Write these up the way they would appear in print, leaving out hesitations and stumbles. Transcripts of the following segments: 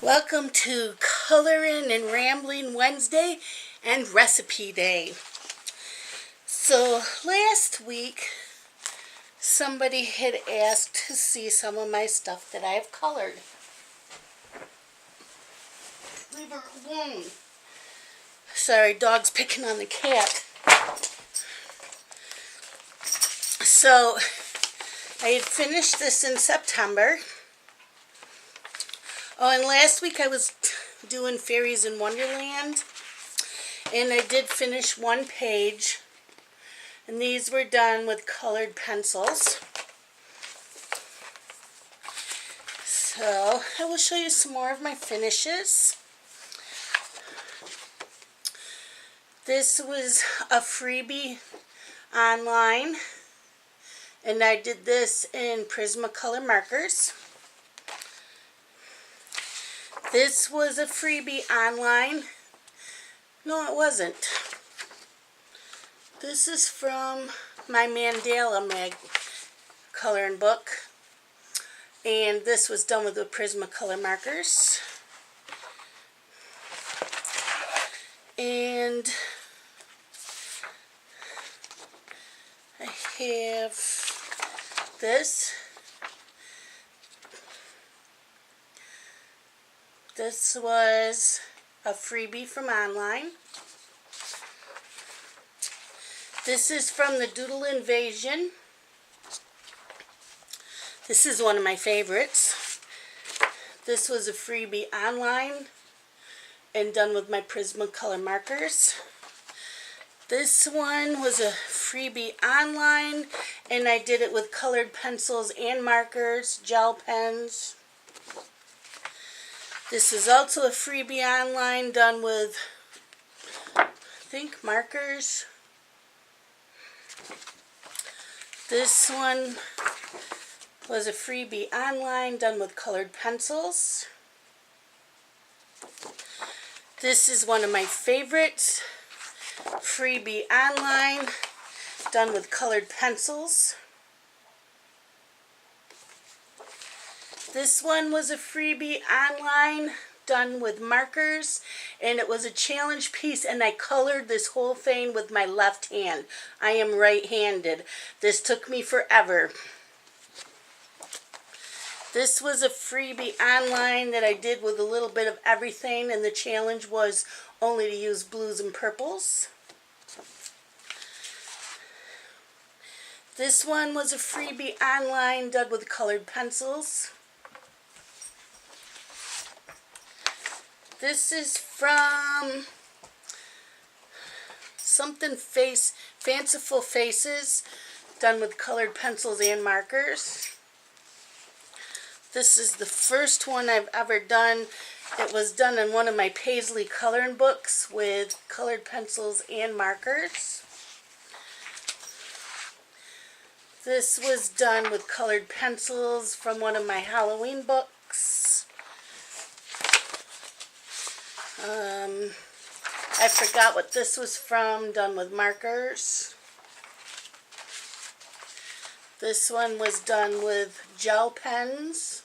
Welcome to Coloring and Rambling Wednesday and Recipe Day. So last week somebody had asked to see some of my stuff that I've colored. Leave her alone. Sorry, dog's picking on the cat. So I had finished this in September. Oh, and last week I was doing Fairies in Wonderland, and I did finish one page, and these were done with colored pencils. So I will show you some more of my finishes. This was a freebie online, and I did this in Prismacolor markers. This was a freebie online. No, it wasn't. This is from my Mandala coloring book. And this was done with the Prismacolor markers. And I have this. This was a freebie from online. This is from the Doodle Invasion. This is one of my favorites. This was a freebie online and done with my Prismacolor markers. This one was a freebie online, and I did it with colored pencils and markers, gel pens. This is also a freebie online done with, I think, markers. This one was a freebie online done with colored pencils. This is one of my favorites, freebie online done with colored pencils. This one was a freebie online done with markers, and it was a challenge piece, and I colored this whole thing with my left hand. I am right-handed. This took me forever. This was a freebie online that I did with a little bit of everything, and the challenge was only to use blues and purples. This one was a freebie online done with colored pencils. This is from Fanciful Faces, done with colored pencils and markers. This is the first one I've ever done. It was done in one of my Paisley coloring books with colored pencils and markers. This was done with colored pencils from one of my Halloween books. I forgot what this was from, done with markers. This one was done with gel pens.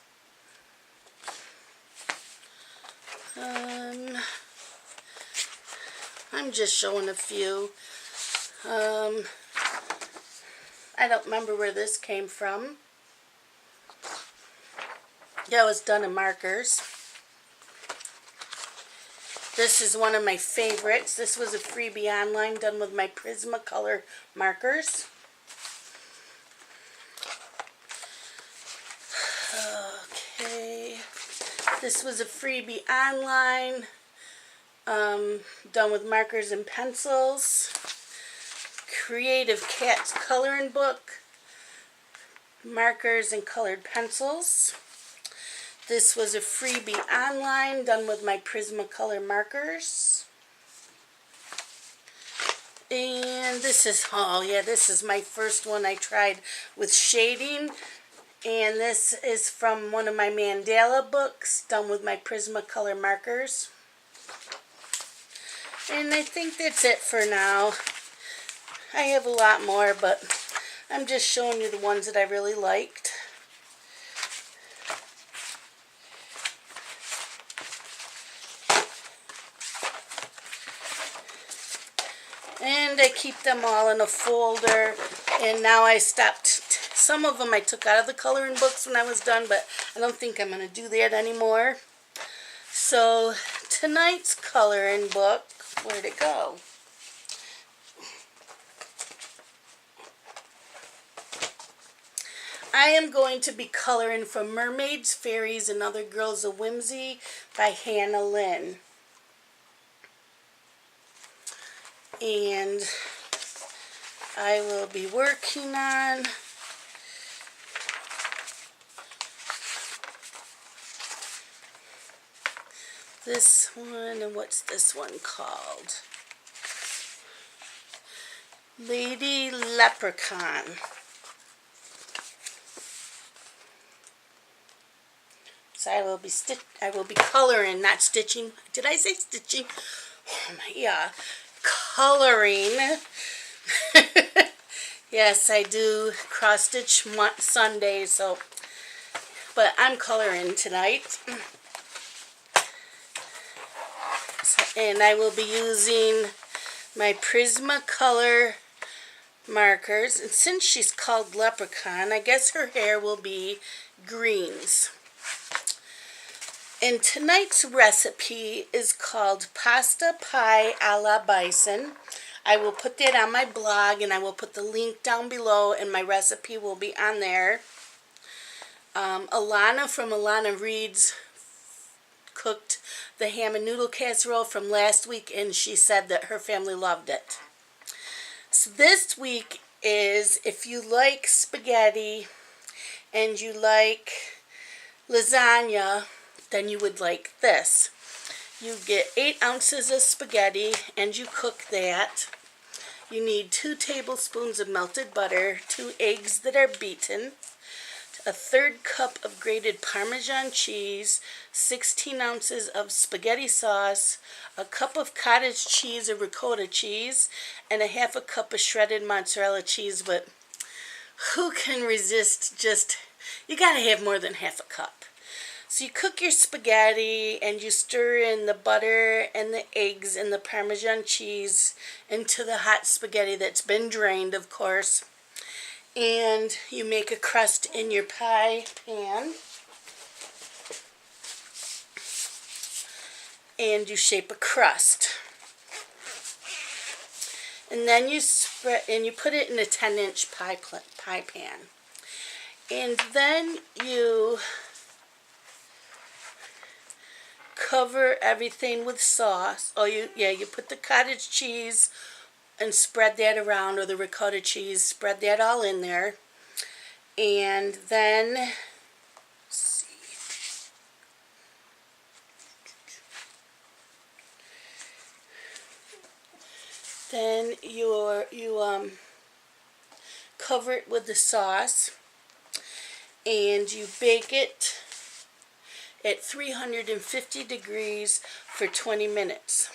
I'm just showing a few. I don't remember where this came from. Yeah, it was done in markers. This is one of my favorites. This was a freebie online done with my Prismacolor markers. Okay. This was a freebie online done with markers and pencils. Creative Cats coloring book. Markers and colored pencils. This was a freebie online done with my Prismacolor markers. And this is, this is my first one I tried with shading. And this is from one of my Mandala books done with my Prismacolor markers. And I think that's it for now. I have a lot more, but I'm just showing you the ones that I really liked. And I keep them all in a folder. And now I stopped. Some of them I took out of the coloring books when I was done, but I don't think I'm going to do that anymore. So tonight's coloring book, where'd it go? I am going to be coloring from Mermaids, Fairies, and Other Girls of Whimsy by Hannah Lynn. And I will be working on this one, and what's this one called? Lady Leprechaun. So I will be coloring, not stitching. Did I say stitching? Oh my, yeah. Coloring. Yes, I do cross stitch Sunday, so, but I'm coloring tonight. And I will be using my Prismacolor markers. And since she's called Leprechaun, I guess her hair will be greens. And tonight's recipe is called Pasta Pie a la Bison. I will put that on my blog, and I will put the link down below, and my recipe will be on there. Alana from Alana Reads cooked the ham and noodle casserole from last week, and she said that her family loved it. So this week is, if you like spaghetti and you like lasagna, then you would like this. You get 8 ounces of spaghetti and you cook that. You need 2 tablespoons of melted butter, 2 eggs that are beaten, a 1/3 cup of grated Parmesan cheese, 16 ounces of spaghetti sauce, a cup of cottage cheese or ricotta cheese, and a 1/2 cup of shredded mozzarella cheese. But who can resist just, you gotta have more than 1/2 cup. So you cook your spaghetti and you stir in the butter and the eggs and the Parmesan cheese into the hot spaghetti that's been drained, of course. And you make a crust in your pie pan. And you shape a crust. And then you spread, and you put it in a 10-inch pie pan. And then you cover everything with sauce. Oh, you put the cottage cheese and spread that around, or the ricotta cheese, spread that all in there. And then, let's see. Then you cover it with the sauce, and you bake it at 350 degrees for 20 minutes.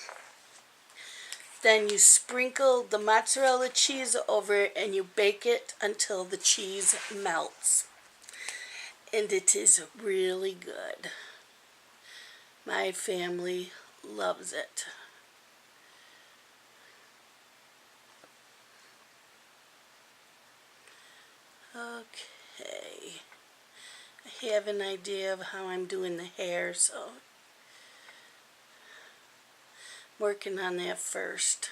Then you sprinkle the mozzarella cheese over it and you bake it until the cheese melts. And it is really good. My family loves it. Okay. I have an idea of how I'm doing the hair, so I'm working on that first.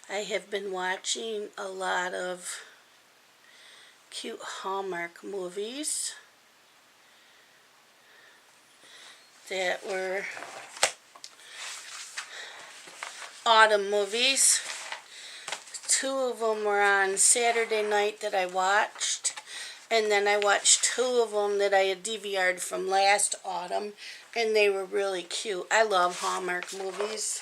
I have been watching a lot of cute Hallmark movies that were autumn movies. 2 of them were on Saturday night that I watched, and then I watched 2 of them that I had DVR'd from last autumn, and they were really cute. I love Hallmark movies.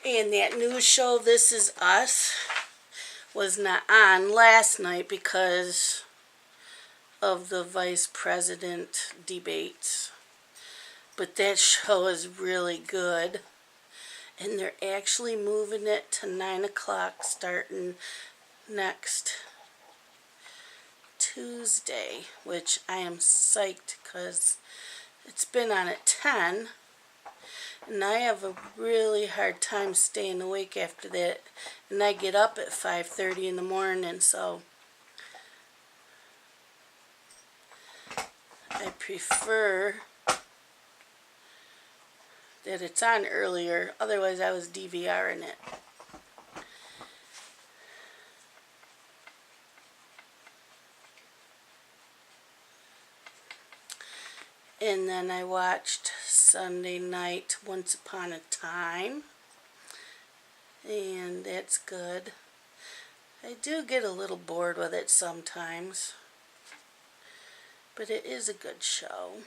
And that new show, This Is Us, was not on last night because of the vice president debates. But that show is really good. And they're actually moving it to 9 o'clock starting next Tuesday, which I am psyched because it's been on at 10, and I have a really hard time staying awake after that, and I get up at 5:30 in the morning, so I prefer that it's on earlier. Otherwise I was DVRing it. And then I watched Sunday night Once Upon a Time, and that's good. I do get a little bored with it sometimes, but it is a good show.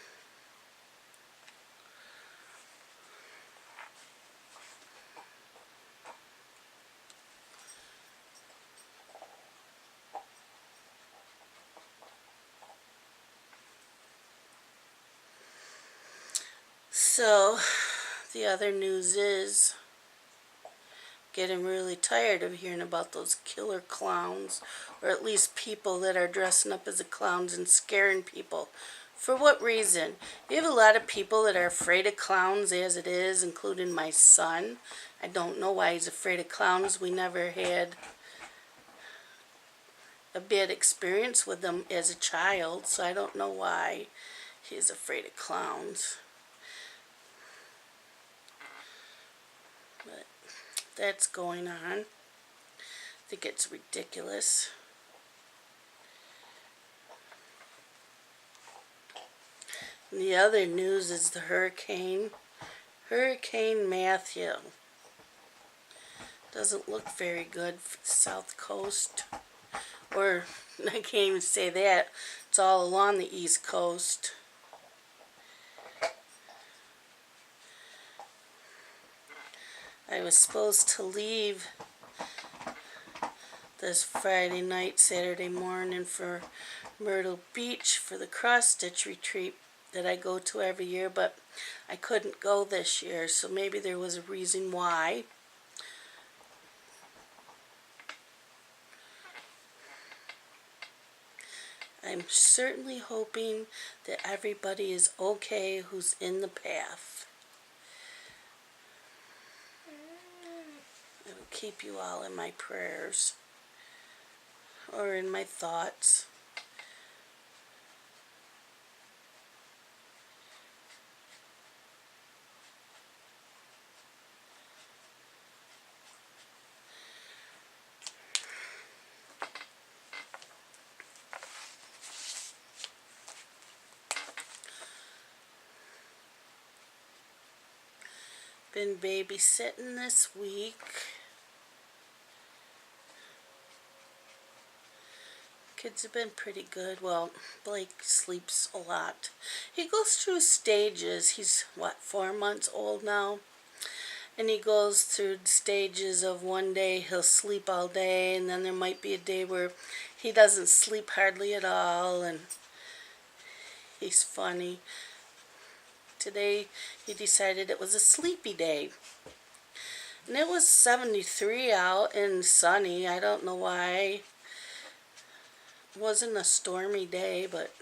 So, the other news is getting really tired of hearing about those killer clowns, or at least people that are dressing up as the clowns and scaring people. For what reason? You have a lot of people that are afraid of clowns as it is, including my son. I don't know why he's afraid of clowns. We never had a bad experience with them as a child, so I don't know why he's afraid of clowns. But that's going on. I think it's ridiculous. And the other news is the Hurricane Matthew. Doesn't look very good for the South Coast. Or, I can't even say that. It's all along the East Coast. I was supposed to leave this Friday night, Saturday morning for Myrtle Beach for the cross-stitch retreat that I go to every year, but I couldn't go this year, so maybe there was a reason why. I'm certainly hoping that everybody is okay who's in the path. I will keep you all in my prayers, or in my thoughts. Been babysitting this week. Kids have been pretty good. Well, Blake sleeps a lot. He goes through stages. He's, 4 months old now? And he goes through stages of one day he'll sleep all day, and then there might be a day where he doesn't sleep hardly at all, and he's funny. Today he decided it was a sleepy day. And it was 73 out and sunny. I don't know why. It wasn't a stormy day, but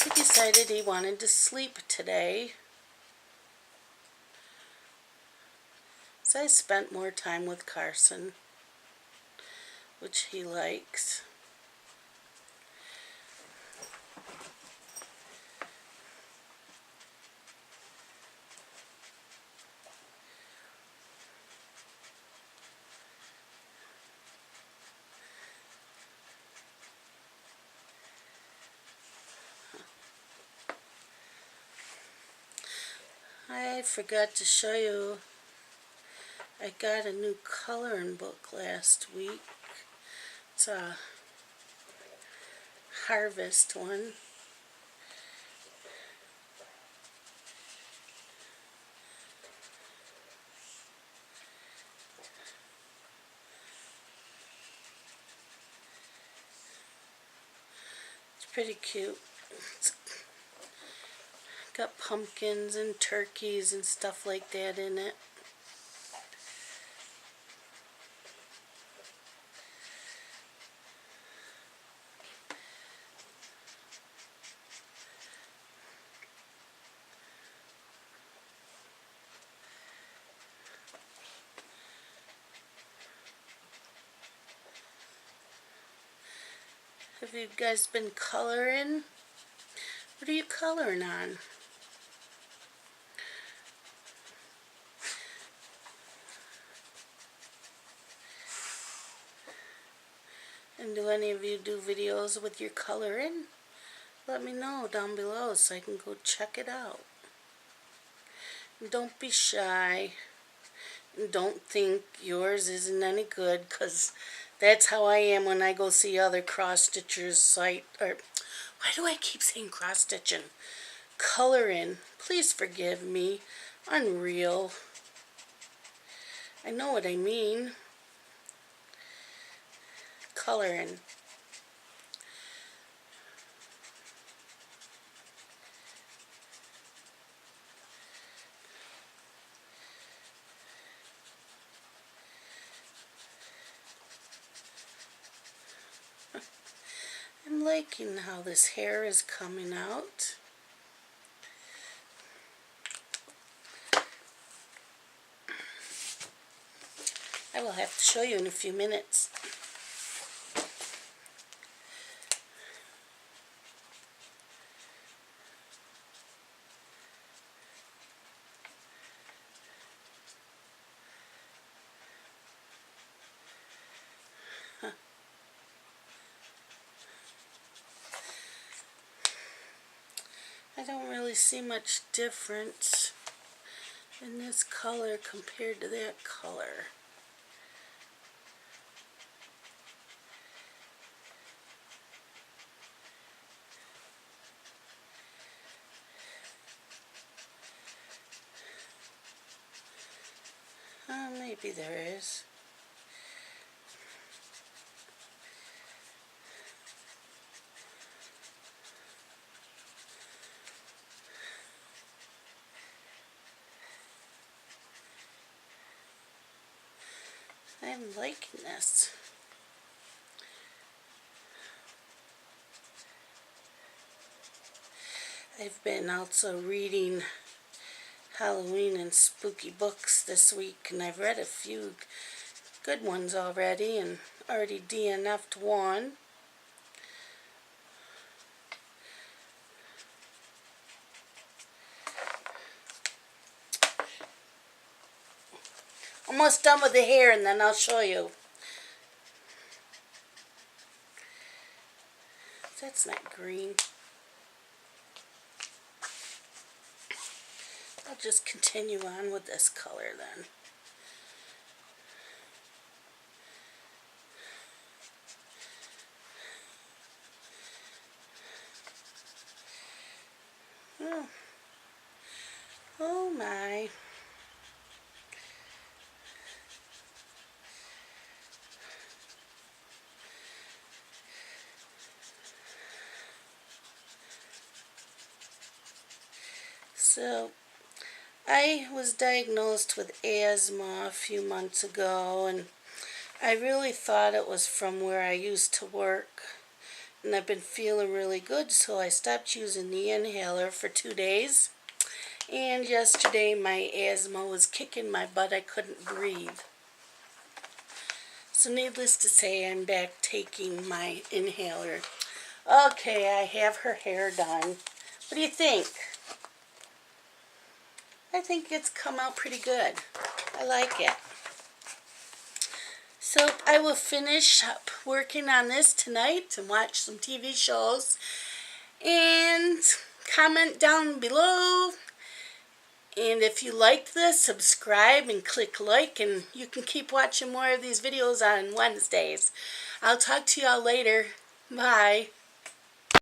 he decided he wanted to sleep today. So I spent more time with Carson, which he likes. I forgot to show you, I got a new coloring book last week. It's a Harvest one. It's pretty cute. It's got pumpkins and turkeys and stuff like that in it. Have you guys been coloring? What are you coloring on? And do any of you do videos with your coloring? Let me know down below so I can go check it out. And don't be shy. And don't think yours isn't any good, because that's how I am when I go see other cross-stitchers site. Or why do I keep saying cross-stitching? Coloring. Please forgive me. Unreal. I know what I mean. Coloring. I'm liking how this hair is coming out. I will have to show you in a few minutes. I don't really see much difference in this color compared to that color. Maybe there is. I'm liking this. I've been also reading Halloween and spooky books this week, and I've read a few good ones already and already DNF'd one. Almost done with the hair, and then I'll show you. That's not green. I'll just continue on with this color then. Oh, oh my. So, I was diagnosed with asthma a few months ago, and I really thought it was from where I used to work. And I've been feeling really good, so I stopped using the inhaler for 2 days. And yesterday my asthma was kicking my butt. I couldn't breathe. So needless to say, I'm back taking my inhaler. Okay, I have her hair done. What do you think? I think it's come out pretty good. I like it. So I will finish up working on this tonight and watch some TV shows. And comment down below. And if you liked this, subscribe and click like, and you can keep watching more of these videos on Wednesdays. I'll talk to y'all later. Bye.